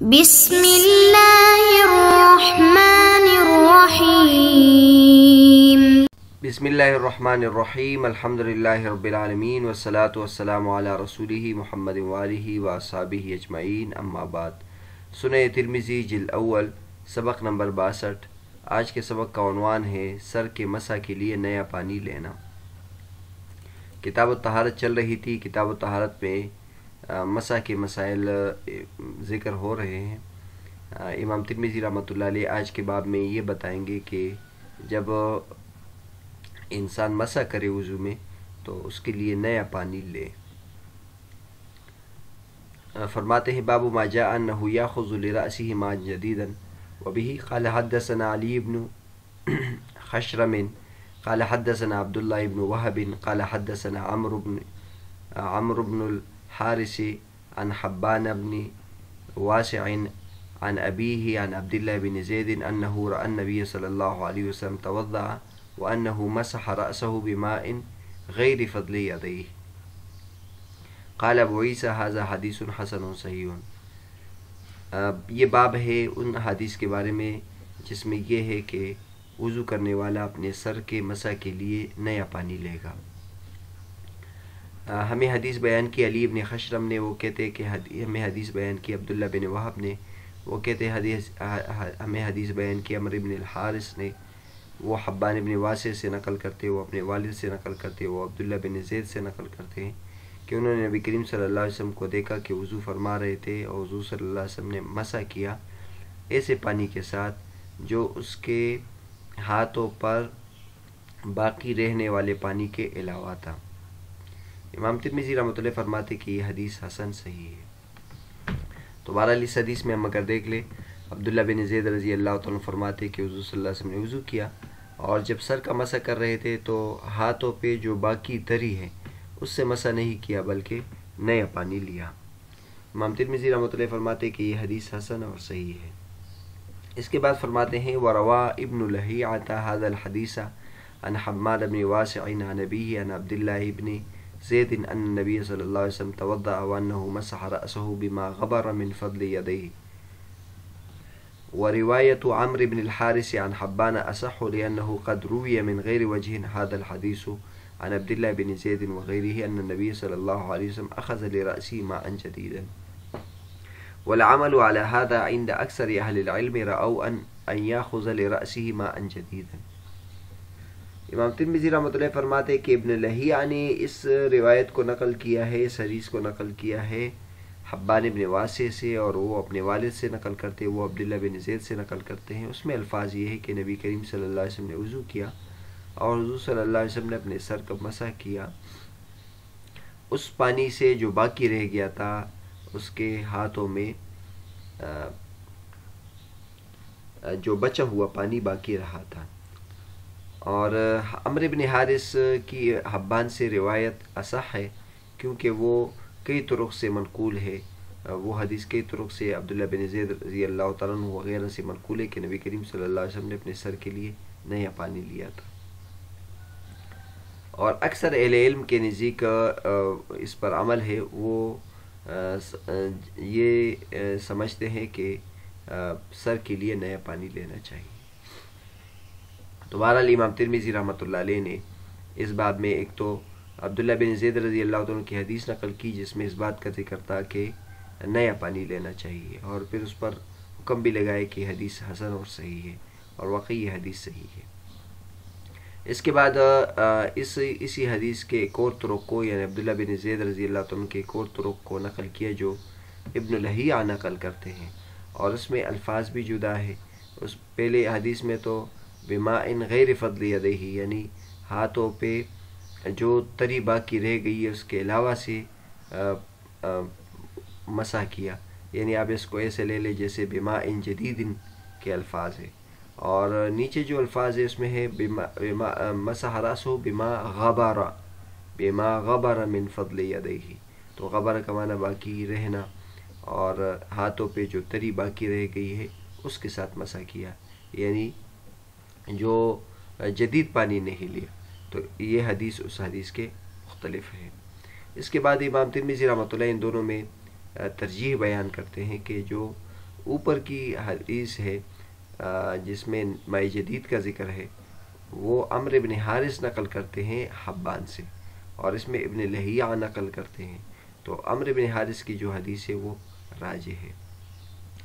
بسم اللہ الرحمن الرحیم۔ بسم اللہ الرحمن الرحیم، الحمدللہ رب العالمین والصلاة والسلام علی رسولہ محمد وآلہ واصحابہ اجمعین، اما بعد۔ سنن ترمذی جلد اول، سبق نمبر 62۔ آج کے سبق کا عنوان ہے سر کے مسح کے لیے نیا پانی لینا۔ کتاب الطہارت چل رہی تھی۔ کتاب الطہارت میں مسح کے مسائل ذکر ہو رہے ہیں۔ امام ترمذی رحمۃ اللہ علیہ آج کے باب میں یہ بتائیں گے کہ جب انسان مسح کرے وضو میں تو اس کے لیے نیا پانی لے۔ فرماتے ہیں باب ما جاء انه ياخذ لرأسه ماء جديدا وبه قال حدثنا علي بن خشرم قال حدثنا عبد الله بن وهب قال حدثنا عمرو بن الحارث عن حبان بن واسع عن أبيه عن عبد الله بن زيد أنه رأى النبي صلى الله عليه وسلم توضأ وأنه مسح رأسه بماء غير فضل يديه۔ قال ابو عیسی هذا حدیث حسن صحیح۔ یہ باب ہے ان حدیث کے بارے میں جس میں یہ ہے کہ وضو کرنے والا اپنے سر کے مسح کے لیے نیا پانی لے گا۔ ہمیں حدیث بیان کی علی بن خشرم نے، وہ کہتے کہ ہمیں حدیث بیان کی عبداللہ بن وہب نے، وہ کہتے ہمیں حدیث بیان کی عمرو بن الحارث نے، وہ حبان بن واسع سے نقل کرتے، وہ اپنے والد سے نقل کرتے، وہ عبداللہ بن زید سے نقل کرتے ہیں کہ انہوں نے نبی کریم صلی اللہ علیہ وسلم کو دیکھا کہ وضو فرما رہے تھے اور حضور صلی اللہ علیہ وسلم نے مسح کیا ایسے پانی کے ساتھ جو اس کے ہاتھوں پر باقی رہنے والے پانی کے علاوہ تھا۔ امام ترمذی رحمۃ اللہ فرماتے کہ یہ حدیث حسن صحیح ہے۔ تو بہرحال اس حدیث میں ہم اگر دیکھ لیں، عبداللہ بن زید رضی اللہ تعالیٰ فرماتے کہ حضور صلی اللہ علیہ وسلم نے وضو کیا اور جب سر کا مسح کر رہے تھے تو ہاتھوں پہ جو باقی دری ہے اس سے مسح نہیں کیا بلکہ نیا پانی لیا۔ امام ترمذی رحمۃ اللہ فرماتے کہ یہ حدیث حسن اور صحیح ہے۔ اس کے بعد فرماتے ہیں وَرَوَا ابن لَهِيعَةَ هَذَا الْحَدِيثَ عن حماد بن واسع عن أبيه عن عبد الله بن زيد أن النبي صلى الله عليه وسلم توضأ وأنه مسح رأسه بما غبر من فضل يديه۔ ورواية عمرو بن الحارث عن حبان أصح لأنه قد روي من غير وجه هذا الحديث عن عبد الله بن زيد وغيره أن النبي صلى الله عليه وسلم أخذ لرأسه ماء جديدا، والعمل على هذا عند أكثر أهل العلم رأوا أن يأخذ لرأسه ماء جديدا۔ امام ترمذی رحمۃ اللہ فرماتے کہ ابن لہیعہ نے اس روایت کو نقل کیا ہے، اس حدیث کو نقل کیا ہے حبان بن واسع سے، اور وہ اپنے والد سے نقل کرتے، وہ عبداللہ بن زید سے نقل کرتے ہیں۔ اس میں الفاظ یہ ہے کہ نبی کریم صلی اللہ علیہ وسلم نے وضو کیا اور حضور صلی اللہ علیہ وسلم نے اپنے سر کا مسح کیا، اس پانی سے جو باقی رہ گیا تھا اس کے ہاتھوں میں جو بچا ہوا پانی باقی رہا تھا۔ اور عمرو بن حارث کی حبان سے روایت اصح ہے کیونکہ وہ کئی طرق سے منقول ہے، وہ حدیث کئی طرق سے عبداللہ بن زید رضی اللہ تعالیٰ عنہ وغیرہ سے منقول ہے کہ نبی کریم صلی اللہ علیہ وسلم نے اپنے سر کے لیے نیا پانی لیا تھا۔ اور اکثر اہل علم کے نزدیک اس پر عمل ہے، وہ یہ سمجھتے ہیں کہ سر کے لیے نیا پانی لینا چاہیے۔ تو بہرحال امام ترمذی رحمۃ اللہ علیہ نے اس باب میں ایک تو عبداللہ بن زید رضی اللہ عنہ کی حدیث نقل کی جس میں اس بات کا ذکر تھا کہ نیا پانی لینا چاہیے، اور پھر اس پر حکم بھی لگائے کہ حدیث حسن اور صحیح ہے، اور واقعی یہ حدیث صحیح ہے۔ اس کے بعد اسی حدیث کے ایک اور طرق کو، یعنی عبداللہ بن زید رضی اللہ عنہ کے ایک اور طرق کو نقل کیا جو ابن لہیعہ نقل کرتے ہیں، اور اس میں الفاظ بھی جدا ہے۔ اس پہلے حدیث میں تو بماء غیر فضل یدیہ، یعنی ہاتھوں پہ جو تری باقی رہ گئی ہے اس کے علاوہ سے مسح کیا، یعنی آپ اس کو ایسے لے لیں جیسے بماء جدید کے الفاظ ہے، اور نیچے جو الفاظ ہے اس میں ہے مسح رأسہ بما غبر من فضل یدیہ، تو غبر کا معنی باقی رہنا، اور ہاتھوں پہ جو تری باقی رہ گئی ہے اس کے ساتھ مسح کیا، یعنی جو جدید پانی نہیں لیا۔ تو یہ حدیث اس حدیث کے مختلف ہے۔ اس کے بعد امام ترمذی رحمۃ اللہ ان دونوں میں ترجیح بیان کرتے ہیں کہ جو اوپر کی حدیث ہے جس میں ماء جدید کا ذکر ہے، وہ عمرو بن حارث نقل کرتے ہیں حبان سے، اور اس میں ابن لہیعہ نقل کرتے ہیں، تو عمرو بن حارث کی جو حدیث ہے وہ راجح ہے۔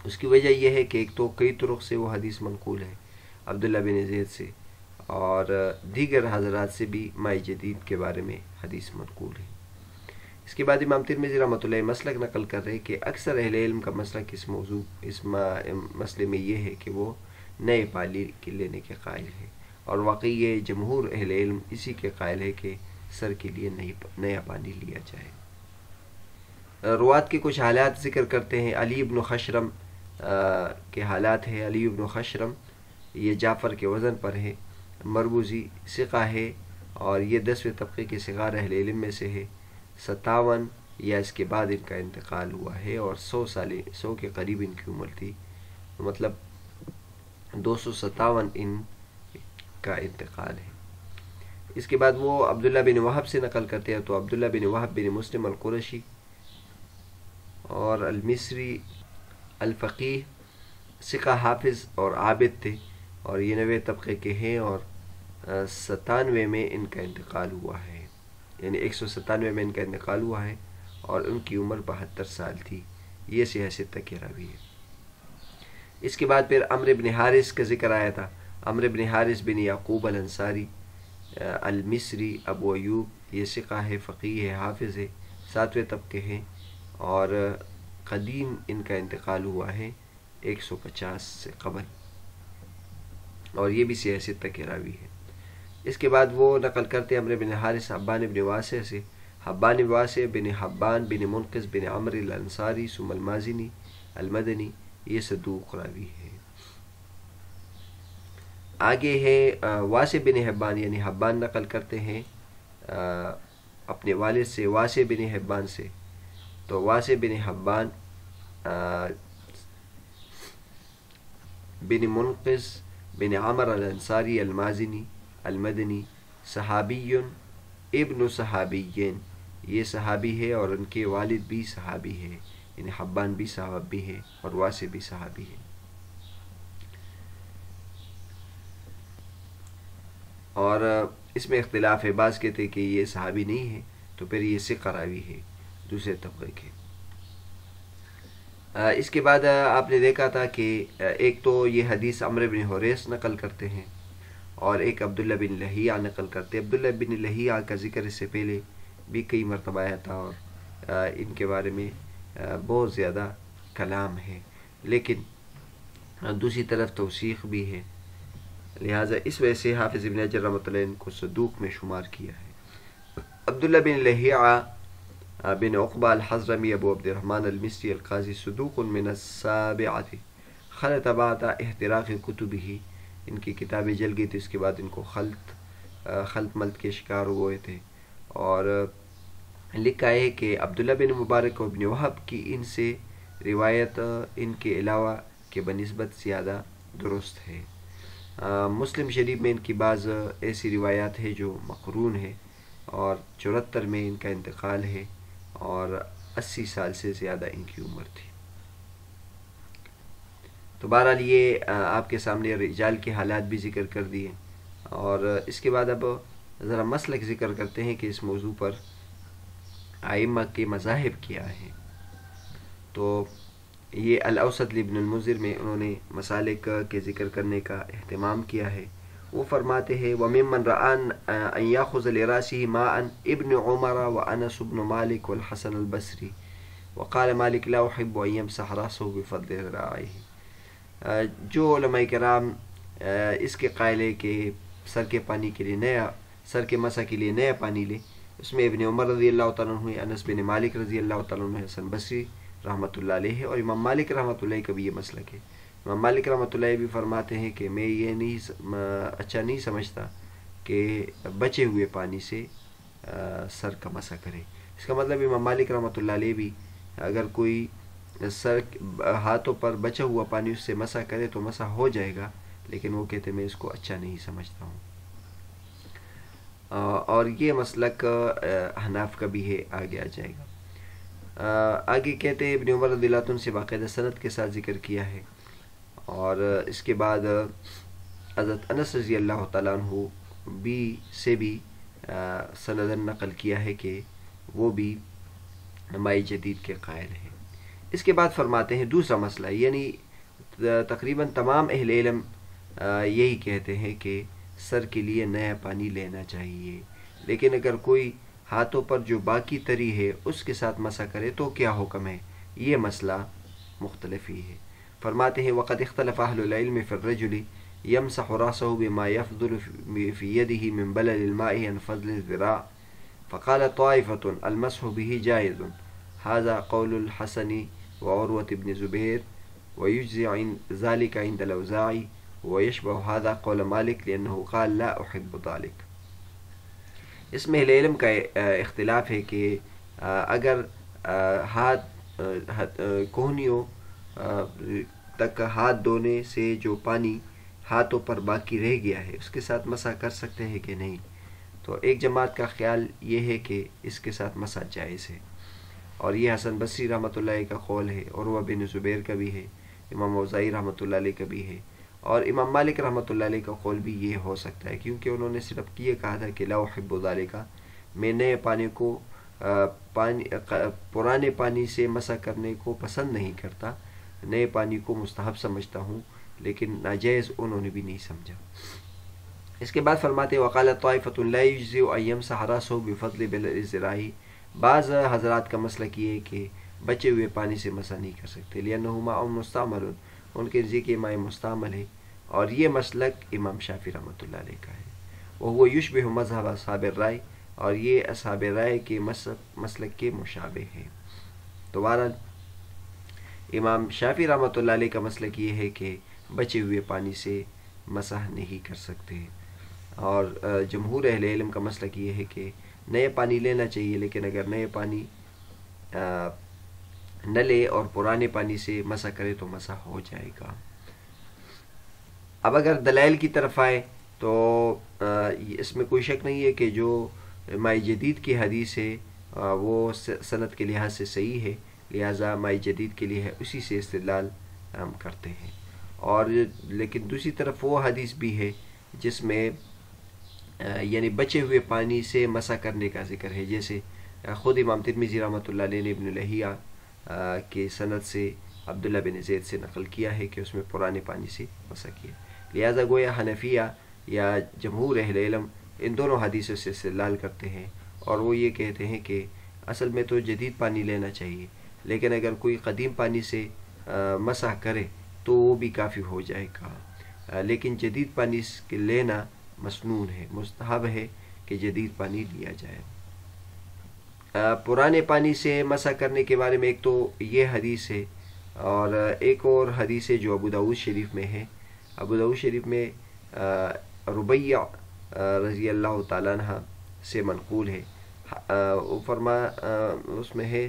اس کی وجہ یہ ہے کہ ایک تو کئی طرق سے وہ حدیث منقول ہے عبداللہ بن زید سے، اور دیگر حضرات سے بھی ماء جدید کے بارے میں حدیث منقول ہے۔ اس کے بعد امام ترمذی رحمۃ اللہ مسلک نقل کر رہے کہ اکثر اہل علم کا مسلک اس مسئلے میں یہ ہے کہ وہ نئے پانی لینے کے قائل ہے، اور واقعی یہ جمہور اہل علم اسی کے قائل ہے کہ سر کے لیے نیا پانی لیا جائے۔ روات کے کچھ حالات ذکر کرتے ہیں۔ علی بن خشرم کے حالات ہے۔ علی بن خشرم یہ جعفر کے وزن پر ہے، مربوزی ثقہ ہے، اور یہ 10ویں طبقے کے صغار اہل علم میں سے ہے۔ 57 یا اس کے بعد ان کا انتقال ہوا ہے، اور 100 کے قریب ان کی عمر تھی، مطلب 257 ان کا انتقال ہے۔ اس کے بعد وہ عبداللہ بن وہب سے نقل کرتے ہیں، تو عبداللہ بن وہب بن مسلم القرشی اور المصری الفقیہ ثقہ حافظ اور عابد تھے، اور یہ 90 طبقے کے ہیں، اور 97 میں ان کا انتقال ہوا ہے، یعنی 197 میں ان کا انتقال ہوا ہے، اور ان کی عمر 72 سال تھی۔ یہ صحیح ستہ کی راوی ہے۔ اس کے بعد پھر عمرو بن حارث کا ذکر آیا تھا۔ عمرو بن حارث بن یعقوب الانصاری المصری ابو ایوب، یہ ثقہ ہے، فقیہ ہے، حافظ ہے، 7ویں طبقے ہیں، اور قدیم ان کا انتقال ہوا ہے 150 سے قبل، اور یہ بھی صحیح ستہ کے راوی ہے۔ اس کے بعد وہ نقل کرتے عمرو بن حارث حبان بن واسع سے، حبان بن واسع بن حبان بن منقذ بن عمرو الانصاری ثم المازنی المدنی، یہ صدوق راوی ہے۔ آگے ہے واسع بن حبان، یعنی حبان نقل کرتے ہیں اپنے والد سے، واسع بن حبان سے، تو واسع بن حبان بن منقذ بن عمر الانصاری المازنی المدنی، صحابی ابن صحابیین، یہ صحابی ہے، اور ان کے والد بھی صحابی ہے، یعنی حبان بھی صحابی ہے اور واسع بھی صحابی ہے۔ اور اس میں اختلاف ہے، بعض کہتے ہیں کہ یہ صحابی نہیں ہے، تو پھر یہ ثقہ راوی ہے دوسرے طبقے کے۔ اس کے بعد آپ نے دیکھا تھا کہ ایک تو یہ حدیث عمرو بن حریث نقل کرتے ہیں، اور ایک عبداللہ بن لہیعہ نقل کرتے ہیں۔ عبداللہ بن لہیعہ کا ذکر اس سے پہلے بھی کئی مرتبہ آیا تھا، اور ان کے بارے میں بہت زیادہ کلام ہے، لیکن دوسری طرف توثیق بھی ہے، لہٰذا اس وجہ سے حافظ ابن حجر رحمۃ اللہ ان کو صدوق میں شمار کیا ہے۔ عبداللہ بن لہیعہ بن عقبہ الحضرمی ابو عبد الرحمن المصری القاضی صدوق من السابعۃ خلط بعد احتراق کتبہ، ان کی کتابیں جل گئی تھی، اس کے بعد ان کو خلط ملط کے شکار ہوئے تھے، اور لکھا ہے کہ عبداللہ بن مبارک و ابن وہب کی ان سے روایت ان کے علاوہ کے بنسبت زیادہ درست ہے۔ مسلم شریف میں ان کی بعض ایسی روایات ہے جو مقرون ہے، اور 74 میں ان کا انتقال ہے، اور 80 سال سے زیادہ ان کی عمر تھی۔ تو بہرحال یہ آپ کے سامنے رجال کے حالات بھی ذکر کر دیے، اور اس کے بعد اب ذرا مسلک ذکر کرتے ہیں کہ اس موضوع پر ائمہ کے مذاہب کیا ہیں۔ تو یہ الاوسط لابن المنذر میں انہوں نے مسالک کے ذکر کرنے کا اہتمام کیا ہے۔ وہ فرماتے ہیں وَمِمَّنْ رَأَى أَنْ يَأْخُذَ لِرَأْسِهِ مَاءً ابن عمر وأنس بن مالك والحسن البصری وقال مالك لا أحب أن يمسح رأسه بفضل ذراعيه۔ جو علماء کرام اس کے قائل ہے کہ سر کے پانی کے لیے سر کے مسح کے لیے نیا پانی لے، اس میں ابن عمر رضی اللہ تعالیٰ عنہ، انس بن مالک رضی اللہ تعالیٰ عنہ، حسن بصری رحمۃ اللہ علیہ، اور امام مالک رحمۃ اللہ کا بھی یہ مسلک ہے۔ امام مالک رحمۃ اللہ بھی فرماتے ہیں کہ میں یہ اچھا نہیں سمجھتا کہ بچے ہوئے پانی سے سر کا مسح کرے۔ اس کا مطلب امام مالک رحمۃ اللہ علیہ بھی اگر کوئی سر ہاتھوں پر بچا ہوا پانی اس سے مسح کرے تو مسح ہو جائے گا، لیکن وہ کہتے میں اس کو اچھا نہیں سمجھتا ہوں۔ اور یہ مسلک حناف کا بھی ہے، آگے آ جائے گا۔ آگے کہتے ہیں ابن عمر رضی اللہ عنہ سے باقاعدہ سند کے ساتھ ذکر کیا ہے، اور اس کے بعد حضرت انس رضی اللہ تعالیٰ عنہ سے بھی سندن نقل کیا ہے کہ وہ بھی ماء جدید کے قائل ہیں۔ اس کے بعد فرماتے ہیں دوسرا مسئلہ، یعنی تقریباً تمام اہل علم یہی کہتے ہیں کہ سر کے لیے نیا پانی لینا چاہیے، لیکن اگر کوئی ہاتھوں پر جو باقی تری ہے اس کے ساتھ مسح کرے تو کیا حکم ہے؟ یہ مسئلہ مختلف ہی ہے۔ فرماتے ہیں وقد اختلف اہل العلم فی الرجل یمسح راسه بما يفضل في يده من بلل الماء عن فضل الذراع فقال طائفة المسح به جائز، هذا قول الحسن وعروة بن زبير ويجزي ذلك عند الأوزاعي ويشبه هذا قول مالك لأنه قال لا أحب ذلك۔ اس میں اہل علم کا اختلاف ہے کہ اگر کوہنیوں تک ہاتھ دھونے سے جو پانی ہاتھوں پر باقی رہ گیا ہے اس کے ساتھ مسح کر سکتے ہیں کہ نہیں، تو ایک جماعت کا خیال یہ ہے کہ اس کے ساتھ مسح جائز ہے، اور یہ حسن بصری رحمۃ اللہ علیہ کا قول ہے، عروہ بن زبیر کا بھی ہے، امام اوزاعی رحمۃ اللہ علیہ کا بھی ہے، اور امام مالک رحمۃ اللہ علیہ کا قول بھی یہ ہو سکتا ہے، کیونکہ انہوں نے صرف یہ کہا تھا کہ لا احب ذالک، میں نئے پانی کو پرانے پانی سے مسح کرنے کو پسند نہیں کرتا، نئے پانی کو مستحب سمجھتا ہوں، لیکن ناجائز انہوں نے بھی نہیں سمجھا۔ اس کے بعد فرماتے وقالت طائفة لا يجزئ ان يمسح راسه بفضل بلل الذراع، بعض حضرات کا مسلک یہ ہے کہ بچے ہوئے پانی سے مسح نہیں کر سکتے، لأنه ماء مستعمل، ان کے نزدیک یہ ماء مستعمل ہے، اور یہ مسلک امام شافعی رحمۃ اللہ علیہ کا ہے، وهو يشبه مذهب اصحاب الرائے، اور یہ اصحاب رائے کے مسلک کے مشابہ ہے۔ تو بہرحال امام شافعی رحمۃ اللہ علیہ کا مسلک یہ ہے کہ بچے ہوئے پانی سے مسح نہیں کر سکتے، اور جمہور اہل علم کا مسلک یہ ہے کہ نئے پانی لینا چاہیے، لیکن اگر نئے پانی نہ لے اور پرانے پانی سے مسح کرے تو مسح ہو جائے گا۔ اب اگر دلائل کی طرف آئے تو اس میں کوئی شک نہیں ہے کہ جو ماء جدید کی حدیث ہے وہ سند کے لحاظ سے صحیح ہے، لہٰذا ماء جدید کے لیے اسی سے استدلال ہم کرتے ہیں، اور لیکن دوسری طرف وہ حدیث بھی ہے جس میں یعنی بچے ہوئے پانی سے مسح کرنے کا ذکر ہے، جیسے خود امام ترمذی رحمۃ اللہ علیہ نے ابن لہیہ کے سند سے عبداللہ بن زید سے نقل کیا ہے کہ اس میں پرانے پانی سے مسح کیا، لہٰذا گویا حنفیہ یا جمہور اہل علم ان دونوں حدیثوں سے استدلال کرتے ہیں، اور وہ یہ کہتے ہیں کہ اصل میں تو جدید پانی لینا چاہیے، لیکن اگر کوئی قدیم پانی سے مسح کرے تو وہ بھی کافی ہو جائے گا، لیکن جدید پانی لینا مسنون ہے، مستحب ہے کہ جدید پانی لیا جائے۔ پرانے پانی سے مسح کرنے کے بارے میں ایک تو یہ حدیث ہے، اور ایک اور حدیث ہے جو ابو داؤد شریف میں ہے۔ ابو داؤد شریف میں ربیع رضی اللہ تعالیٰ عنہ سے منقول ہے، اس میں ہے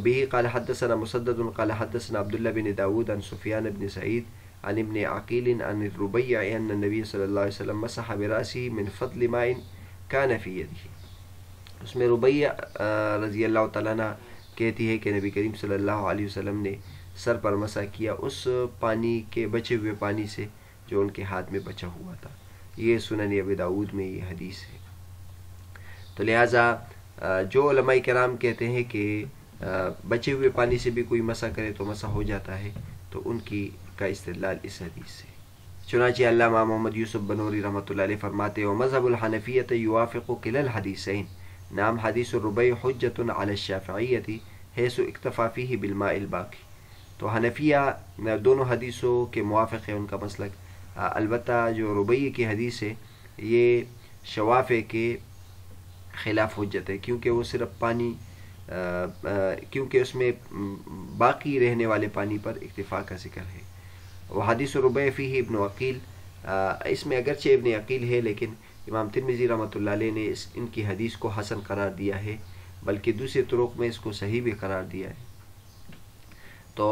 به قال حدثنا مسدد قال حدثنا عبداللہ بن داود عن سفیان بن سعید عن ابن عقیل عن الربیع ان النبی صلی اللہ علیہ وسلم مسح براسه من فضل ماء كان في يده۔ اس میں ربیع رضی اللہ تعالیٰ عنہ کہتی ہے کہ نبی کریم صلی اللہ علیہ وسلم نے سر پر مسح کیا اس پانی کے بچے ہوئے پانی سے جو ان کے ہاتھ میں بچا ہوا تھا۔ یہ سنن ابی داؤد میں یہ حدیث ہے۔ تو لہٰذا جو علماء کرام کہتے ہیں کہ بچے ہوئے پانی سے بھی کوئی مسح کرے تو مسح ہو جاتا ہے، تو ان کی کا استدلال اس حدیث سے۔ چنانچہ علامہ محمد یوسف بنوری رحمۃ اللہ علیہ فرماتے ہیں ومذہب الحنفیۃ یوافق کلا الحدیثین، نام حدیث الربیع حجۃ علی الشافعیۃ حیث اکتفی فیہ بالماء الباقی۔ تو حنفیہ دونوں حدیثوں کے موافق ہے ان کا مسلک، البتہ جو ربیع کی حدیث ہے یہ شوافع کے خلاف حجت ہے، کیونکہ وہ صرف پانی کیونکہ اس میں باقی رہنے والے پانی پر اکتفا کا ذکر ہے۔ وہ حدیث ربیع فیہ ابن عقیل، اس میں اگرچہ ابن عقیل ہے لیکن امام ترمذی رحمۃ اللہ علیہ نے ان کی حدیث کو حسن قرار دیا ہے، بلکہ دوسرے طرق میں اس کو صحیح بھی قرار دیا ہے۔ تو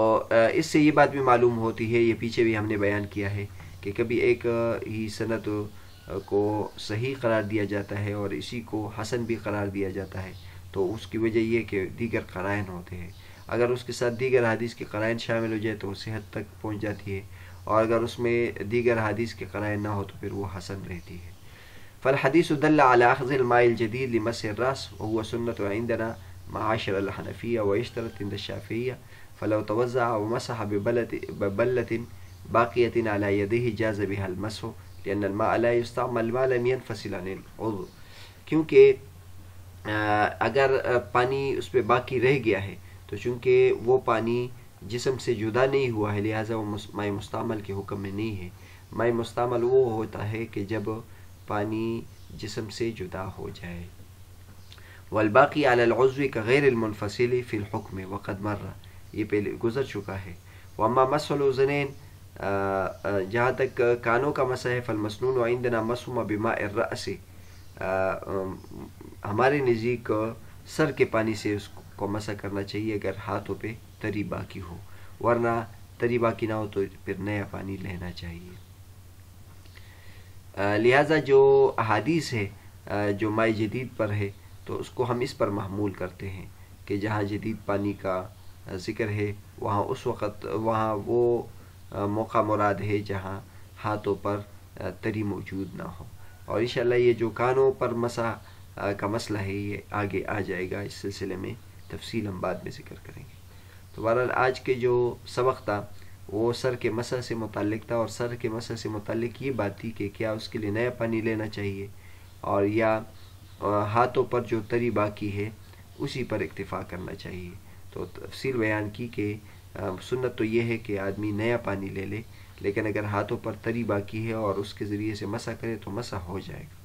اس سے یہ بات بھی معلوم ہوتی ہے، یہ پیچھے بھی ہم نے بیان کیا ہے کہ کبھی ایک ہی سند کو صحیح قرار دیا جاتا ہے اور اسی کو حسن بھی قرار دیا جاتا ہے، تو اس کی وجہ یہ کہ دیگر قرائن ہوتے ہیں. اگر اس کے ساتھ دیگر حدیث کی قرائن شامل ہو جائے تو وہ صحت تک پہنچ جاتی ہے، اور اگر اس میں دیگر حدیث کی قرائن نہ ہو تو پھر وہ حسن رہتی ہے. فالحديث دل على أخذ الماء الجديد لمسح الرأس وهو سنة عندنا معاشر الحنفية ويشترط عند الشافعية، فلو توزع ومسح ببلة باقية على يديه جاز بها المسح لأن الماء لا يستعمل ما لم ينفصل عن العضو. کیونکہ اگر پانی اس پہ باقی رہ گیا ہے تو چونکہ وہ پانی جسم سے جدا نہیں ہوا ہے لہٰذا وہ ماء مستعمل کے حکم میں نہیں ہے. ماء مستعمل وہ ہوتا ہے کہ جب پانی جسم سے جدا ہو جائے. والباقی علی العضو كغیر المنفصل فی الحکم وقد مر، یہ پہلے گزر چکا ہے. واما مسح الاذنین، جہاں تک کانوں کا مسح ہے، فالمسنون عندنا مسح بماء الرأس، ہمارے نزدیک سر کے پانی سے اس کو مسح کرنا چاہیے اگر ہاتھوں پہ تری باقی ہو، ورنہ تری باقی نہ ہو تو پھر نیا پانی لینا چاہیے. لہٰذا جو احادیث ہے جو ماء جدید پر ہے تو اس کو ہم اس پر محمول کرتے ہیں کہ جہاں جدید پانی کا ذکر ہے وہاں اس وقت وہاں وہ موقع مراد ہے جہاں ہاتھوں پر تری موجود نہ ہو. اور انشاءاللہ یہ جو کانوں پر مسح کا مسئلہ ہے یہ آگے آ جائے گا، اس سلسلے میں تفصیل ہم بعد میں ذکر کریں گے. تو بہرحال آج کے جو سبق تھا وہ سر کے مسح سے متعلق تھا، اور سر کے مسح سے متعلق یہ بات تھی کہ کیا اس کے لیے نیا پانی لینا چاہیے اور یا ہاتھوں پر جو تری باقی ہے اسی پر اکتفا کرنا چاہیے. تو تفصیل بیان کی کہ سنت تو یہ ہے کہ آدمی نیا پانی لے لے، لیکن اگر ہاتھوں پر تری باقی ہے اور اس کے ذریعے سے مسح کرے تو مسح ہو جائے گا.